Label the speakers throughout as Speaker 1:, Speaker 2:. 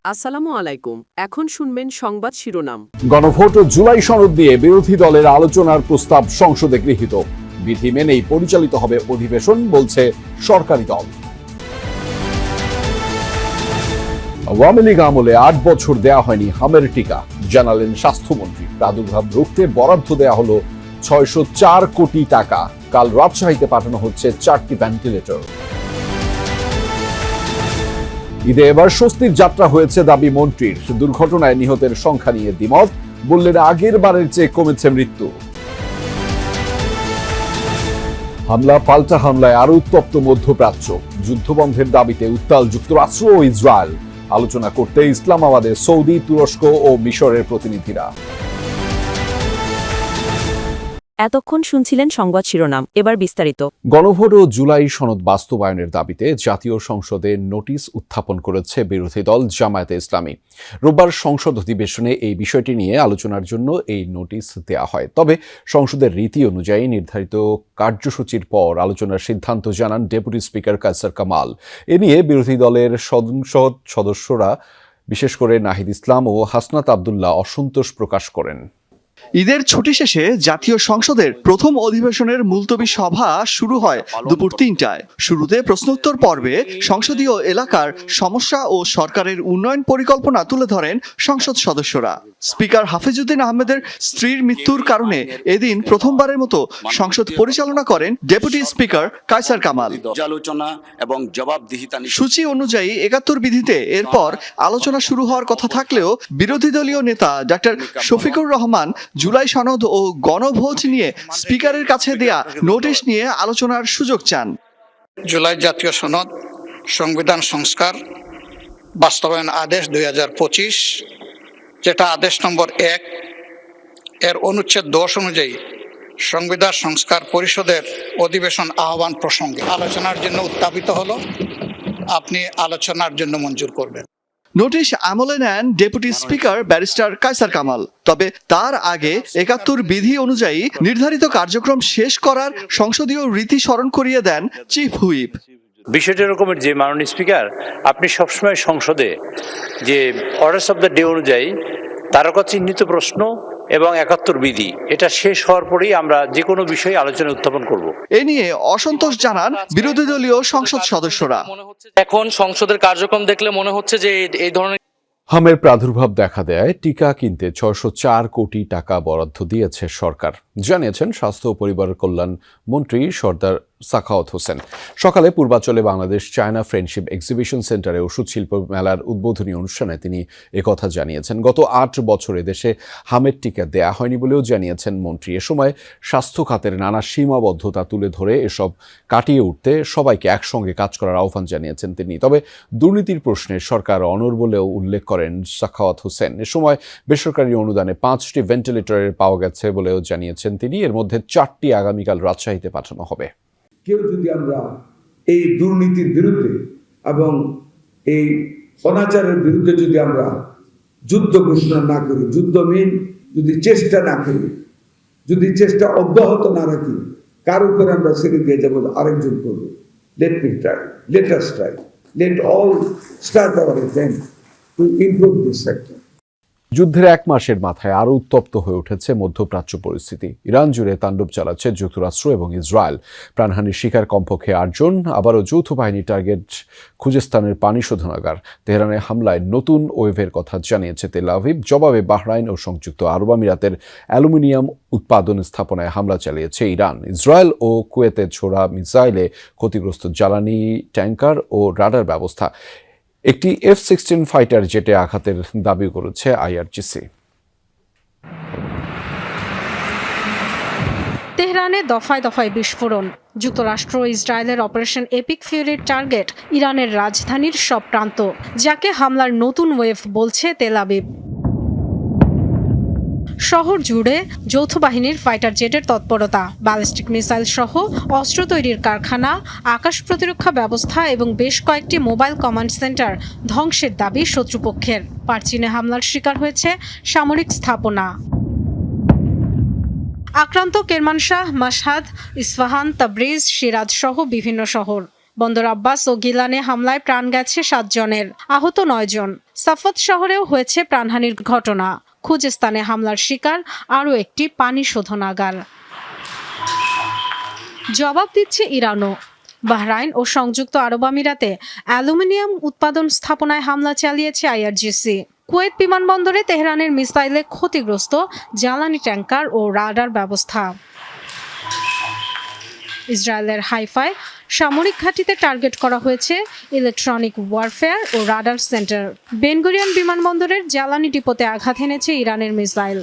Speaker 1: আসসালামু আলাইকুম। এখন শুনবেন সংবাদ শিরোনাম।
Speaker 2: গণভোট ও জুলাই সনদ নিয়ে বিরোধী দলের আলোচনার প্রস্তাব সংসদে গৃহীত। বিধি মেনেই পরিচালিত হবে অধিবেশন, বলছে সরকারি দল। আওয়ামী লীগ আমলে 8 বছর দেয়া হয়নি হামের টিকা, জানালেন স্বাস্থ্যমন্ত্রী। প্রাদুর্ভাব রুখতে বরাদ্দ দেয়া হলো 604 কোটি টাকা। কাল রাজশাহীতে পাঠানো হচ্ছে 4টি ভেন্টিলেটর। ঈদে এবার স্বস্তির যাত্রা হয়েছে দাবি মন্ত্রীর। দুর্ঘটনায় নিহতের সংখ্যা নিয়ে দ্বিমত, বললেন আগের বারের চেয়ে কমেছে মৃত্যু। হামলা পাল্টা হামলায় আরো উত্তপ্ত মধ্যপ্রাচ্য। যুদ্ধবন্ধের দাবিতে উত্তাল যুক্তরাষ্ট্র ও ইসরায়েল। আলোচনা করতে ইসলামাবাদে সৌদি, তুরস্ক ও মিশরের প্রতিনিধিরা।
Speaker 3: এতক্ষণ শুনছিলেন সংবাদ শিরোনাম, এবার বিস্তারিত।
Speaker 2: গণভোট ও জুলাই সনদ বাস্তবায়নের দাবিতে জাতীয় সংসদে নোটিশ উত্থাপন করেছে বিরোধী দল জামায়াতে ইসলামী। রোববার সংসদ অধিবেশনে এই বিষয়টি নিয়ে আলোচনার জন্য এই নোটিশ দেওয়া হয়। তবে সংসদের রীতি অনুযায়ী নির্ধারিত কার্যসূচির পর আলোচনার সিদ্ধান্ত জানান ডেপুটি স্পিকার কায়সার কামাল। এ নিয়ে বিরোধী দলের সংসদ সদস্যরা, বিশেষ করে নাহিদ ইসলাম ও হাসনাত আব্দুল্লাহ, অসন্তোষ প্রকাশ করেন।
Speaker 4: ঈদের ছুটি শেষে জাতীয় সংসদের প্রথম অধিবেশনের মুলতবি সভা শুরু হয় দুপুর 3টায়। শুরুতে প্রশ্নোত্তর পর্বে সংসদীয় এলাকার সমস্যা ও সরকারের উন্নয়ন পরিকল্পনা তুলে ধরেন সংসদ সদস্যরা। স্পিকার হাফিজউদ্দিন আহমেদের স্ত্রীর মৃত্যুর কারণে এদিন প্রথমবারের মতো সংসদ পরিচালনা করেন ডেপুটি স্পিকার কায়সার কামাল। সূচি অনুযায়ী ৭১ বিধিতে এরপর আলোচনা শুরু হওয়ার কথা থাকলেও বিরোধী দলীয় নেতা ডাক্তার শফিকুর রহমান জুলাই সনদ ও গণভোট নিয়ে স্পিকারের কাছে দেয়া নোটিশ নিয়ে আলোচনার সুযোগ চান।
Speaker 5: জুলাই জাতীয় সনদ সংবিধান সংস্কার বাস্তবায়ন আদেশ 2025, যেটা আদেশ নম্বর 1 এর অনুচ্ছেদ 10 অনুযায়ী সংবিধান সংস্কার পরিষদের অধিবেশন আহ্বান প্রসঙ্গে আলোচনার জন্য উত্থাপিত হলো। আপনি আলোচনার জন্য মঞ্জুর করবেন।
Speaker 4: নোটিশ আমলে নেন deputy speaker barrister Kaiser Kamal. তবে তার আগে ৭১ বিধি অনুযায়ী নির্ধারিত কার্যক্রম শেষ করার সংসদীয় রীতি স্মরণ করিয়ে দেন চিফ হুইপ।
Speaker 6: বিষয়টি এরকমের যে মাননীয় স্পিকার, আপনি সবসময় সংসদে যে অর্ডার্স অফ দ্য ডে অনুযায়ী তারকা চিহ্নিত প্রশ্ন এবং ৭১ বিধি, এটা শেষ হওয়ার পরেই আমরা যে কোনো বিষয়ে আলোচনা উত্থাপন করব।
Speaker 4: এ নিয়ে অসন্তোষ জানান বিরোধী দলীয় সংসদ সদস্যরা।
Speaker 7: এখন সংসদের কার্যক্রম দেখলে মনে হচ্ছে যে এই ধরনের
Speaker 2: হামের প্রাদুর্ভাব দেখা দেয় টিকা কিনতে 604 কোটি টাকা বরাদ্দ দিয়েছে সরকার, জানিয়েছেন স্বাস্থ্য ও পরিবার কল্যাণ মন্ত্রী সর্দার সাখাওয়াত হোসেন। সকালে পূর্বাঞ্চলে বাংলাদেশ চায়না ফ্রেন্ডশিপ এক্সিবিশন সেন্টারে ওষুধ শিল্প মেলার উদ্বোধনী অনুষ্ঠানে তিনি একথা জানিয়েছেন। গত 8 বছরে দেশে হামের টিকা দেয়া হয়নি বলেও জানিয়েছেন মন্ত্রী। এ সময় স্বাস্থ্য খাতের নানা সীমাবদ্ধতা তুলে ধরে এসব কাটিয়ে উঠতে সবাইকে একসঙ্গে কাজ করার আহ্বান জানিয়েছেন তিনি। তবে দুর্নীতির প্রশ্নে সরকার অনড় বলেও উল্লেখ করেন সাখাওয়াত হোসেন। এ সময় বেসরকারি অনুদানে 5টি ভেন্টিলেটরের পাওয়া গেছে বলেও জানিয়েছেন তিনি। এর মধ্যে 4টি আগামীকাল রাজশাহীতে পাঠানো হবে।
Speaker 8: কেউ যদি আমরা এই দুর্নীতির বিরুদ্ধে এবং এই অনাচারের বিরুদ্ধে যদি আমরা যুদ্ধ ঘোষণা না করি, যুদ্ধ মিন যদি চেষ্টা না করি, যদি চেষ্টা অব্যাহত না রাখি, কার উপরে আমরা ছেড়ে দিয়ে যাবো আরেকজন করবো। Let me try, let us try, late all start our attempt to improve this sector.
Speaker 2: যুদ্ধের 1 মাসের মাথায় আরও উত্তপ্ত হয়ে উঠেছে মধ্যপ্রাচ্য পরিস্থিতি। ইরান জুড়ে তাণ্ডব চালাচ্ছে যুক্তরাষ্ট্র এবং ইসরায়েল। প্রাণহানির শিকার কমপক্ষে 8 জন। আবারও যৌথ বাহিনী টার্গেট খুজেস্তানের পানি শোধনাগার। তেহরানে হামলায় নতুন ওয়েভের কথা জানিয়েছে তেল আভিভ। জবাবে বাহরাইন ও সংযুক্ত আরব আমিরাতের অ্যালুমিনিয়াম উৎপাদন স্থাপনায় হামলা চালিয়েছে ইরান। ইসরায়েল ও কুয়েতে ছোড়া মিসাইলে ক্ষতিগ্রস্ত জ্বালানি ট্যাঙ্কার ও রাডার ব্যবস্থা। একটি F-16 ফাইটার জেটে আঘাতের দাবি করেছে IRGC।
Speaker 9: তেহরানে দফায় দফায় বিস্ফোরণ। যুক্তরাষ্ট্র ও ইসরায়েলের অপারেশন এপিক ফিউরির টার্গেট ইরানের রাজধানীর সব প্রান্ত, যাকে হামলার নতুন ওয়েভ বলছে তেল আবিব। শহর জুড়ে যৌথ বাহিনীর ফাইটার জেটের তৎপরতা, ব্যালিস্টিক মিসাইল সহ অস্ত্র তৈরির কারখানা, আকাশ প্রতিরক্ষা ব্যবস্থা এবং বেশ কয়েকটি মোবাইল কমান্ড সেন্টার ধ্বংসের দাবি শত্রুপক্ষের। পারচিনে হামলার শিকার হয়েছে সামরিক স্থাপনা। আক্রান্ত কেরমানশাহ, মাশহাদ, ইস্পাহান, তাবরিজ, সিরাজ সহ বিভিন্ন শহর। বন্দর আব্বাস ও গিলানে হামলায় প্রাণ গেছে 7 জনের, আহত 9 জন। সাফত শহরেও হয়েছে প্রাণহানির ঘটনা। খুজেস্তানে হামলার শিকার আরও একটি পানি শোধনাগার। জবাব দিচ্ছে ইরানও। বাহরাইন ও সংযুক্ত আরব আমিরাতে অ্যালুমিনিয়াম উৎপাদন স্থাপনায় হামলা চালিয়েছে আইআরজিসি। কুয়েত বিমানবন্দরে তেহরানের মিসাইলে ক্ষতিগ্রস্ত জ্বালানি ট্যাঙ্কার ও রাডার ব্যবস্থা। ইসরায়েলের হাইফায় সামরিক ঘাঁটিতে টার্গেট করা হয়েছে ইলেকট্রনিক ওয়ারফেয়ার ও রাডার সেন্টার। বেনগুরিয়ন বিমানবন্দরের জ্বালানি ডিপোতে আঘাত এনেছে ইরানের মিসাইল।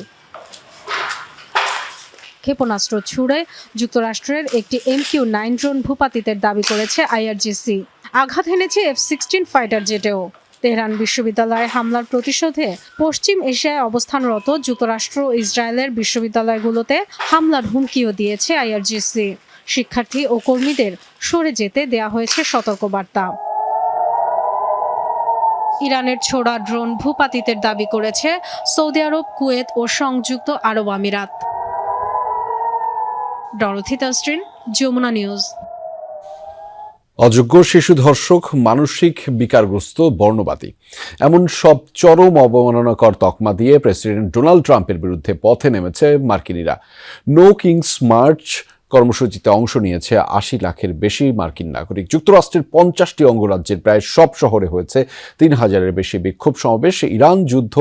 Speaker 9: ক্ষেপণাস্ত্র ছুড়ে যুক্তরাষ্ট্রের একটি MQ-9 ড্রোন ভূপাতিতের দাবি করেছে আইআরজিসি। আঘাত এনেছে F-16 ফাইটার জেটেও। তেহরান বিশ্ববিদ্যালয়ে হামলার প্রতিশোধে পশ্চিম এশিয়ায় অবস্থানরত যুক্তরাষ্ট্র ও ইসরায়েলের বিশ্ববিদ্যালয়গুলোতে হামলার হুমকিও দিয়েছে আইআরজিসি। শিক্ষার্থী ও কর্মীদের সরে যেতে দেয়া হয়েছে সতর্কবার্তা। ইরানের ছোড়া ড্রোন ভূপাতিতের দাবি করেছে সৌদি আরব, কুয়েত ও সংযুক্ত আরব আমিরাত। Dorothy Tasrin, Jamuna news.
Speaker 2: অযোগ্য শিশু ধর্ষক, মানসিক বিকারগ্রস্ত, বর্ণবাদী এমন সব চরম অবমাননাকর তকমা দিয়ে প্রেসিডেন্ট ডোনাল্ড ট্রাম্পের বিরুদ্ধে পথে নেমেছে মার্কিনিরা। নো কিংস মার্চ কর্মসূচিতে অংশ নিয়েছে 80 লাখের বেশি মার্কিন নাগরিক। যুক্তরাষ্ট্রের 50টি অঙ্গরাজ্যের প্রায় সব শহরে হয়েছে 3000-এর বেশি বিক্ষোভ সমাবেশ। ইরান যুদ্ধ,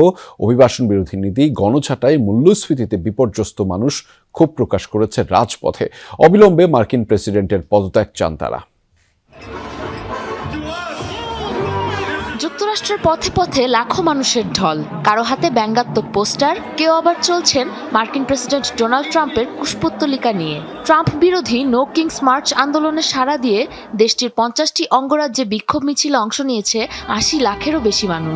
Speaker 2: অভিবাসন বিরোধী নীতি, গণছাঁটাই, মূল্যস্ফীতিতে বিপর্যস্ত মানুষ ক্ষোভ প্রকাশ করেছে রাজপথে। অবিলম্বে মার্কিন প্রেসিডেন্টের পদত্যাগ চান তারা।
Speaker 10: যুক্তরাষ্ট্রের পথে পথে লাখো মানুষের ঢল, কারো হাতে ব্যঙ্গাত্মক পোস্টার, কেউ আবার চলছেন মার্কিন প্রেসিডেন্ট ডোনাল্ড ট্রাম্পের কুশপুত্তলিকা নিয়ে। ট্রাম্প বিরোধী নো কিংস মার্চ আন্দোলনে সাড়া দিয়ে দেশটির 50টি অঙ্গরাজ্যে বিক্ষোভ মিছিলে অংশ নিয়েছে 80 লাখেরও বেশি মানুষ।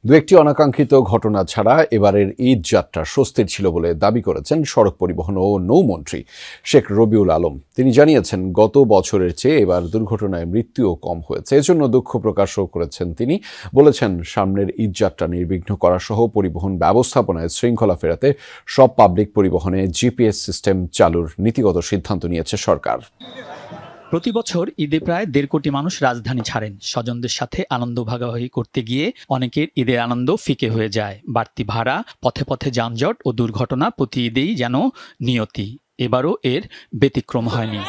Speaker 2: দু একটি অনাকাঙ্ক্ষিত ঘটনা ছাড়া এবারের ঈদ যাত্রা স্বস্তির ছিল বলে দাবি করেছেন সড়ক পরিবহন ও নৌমন্ত্রী শেখ রবিউল আলম। তিনি জানিয়েছেন, গত বছরের চেয়ে এবার দুর্ঘটনায় মৃত্যুও কম হয়েছে, এজন্য দুঃখ প্রকাশও করেছেন তিনি। বলেছেন, সামনের ঈদ যাত্রা নির্বিঘ্ন করা সহ পরিবহন ব্যবস্থাপনায় শৃঙ্খলা ফেরাতে সব পাবলিক পরিবহনে GPS সিস্টেম চালুর নীতিগত সিদ্ধান্ত নিয়েছে সরকার।
Speaker 11: প্রতি বছর ঈদে প্রায় 1.5 কোটি মানুষ রাজধানী ছাড়েন। স্বজনদের সাথে আনন্দ ভাগাভাগি করতে গিয়ে অনেকের ঈদের আনন্দ ফিকে হয়ে যায়। বাড়তি ভাড়া, পথে পথে যানজট ও দুর্ঘটনা প্রতি ঈদেই যেন নিয়তি। এবারও এর ব্যতিক্রম হয়নি।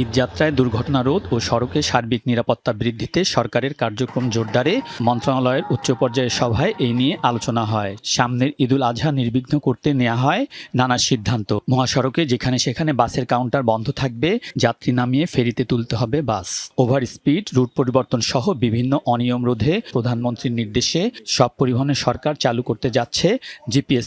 Speaker 11: ঈদযাত্রায় দুর্ঘটনা রোধ ও সড়কে সার্বিক নিরাপত্তা বৃদ্ধিতে সরকারের কার্যক্রম জোরদারে মন্ত্রণালয়ের উচ্চ পর্যায়ের সভায় এই নিয়ে আলোচনা হয়। সামনের ঈদুল আজহা নির্বিঘ্ন করতে নেওয়া হয় নানা সিদ্ধান্ত। মহাসড়কে যেখানে সেখানে বাসের কাউন্টার বন্ধ থাকবে, যাত্রী নামিয়ে ফেরিতে তুলতে হবে বাস। ওভার স্পিড, রুট পরিবর্তন সহ বিভিন্ন অনিয়ম রোধে প্রধানমন্ত্রীর নির্দেশে সব পরিবহনে সরকার চালু করতে যাচ্ছে GPS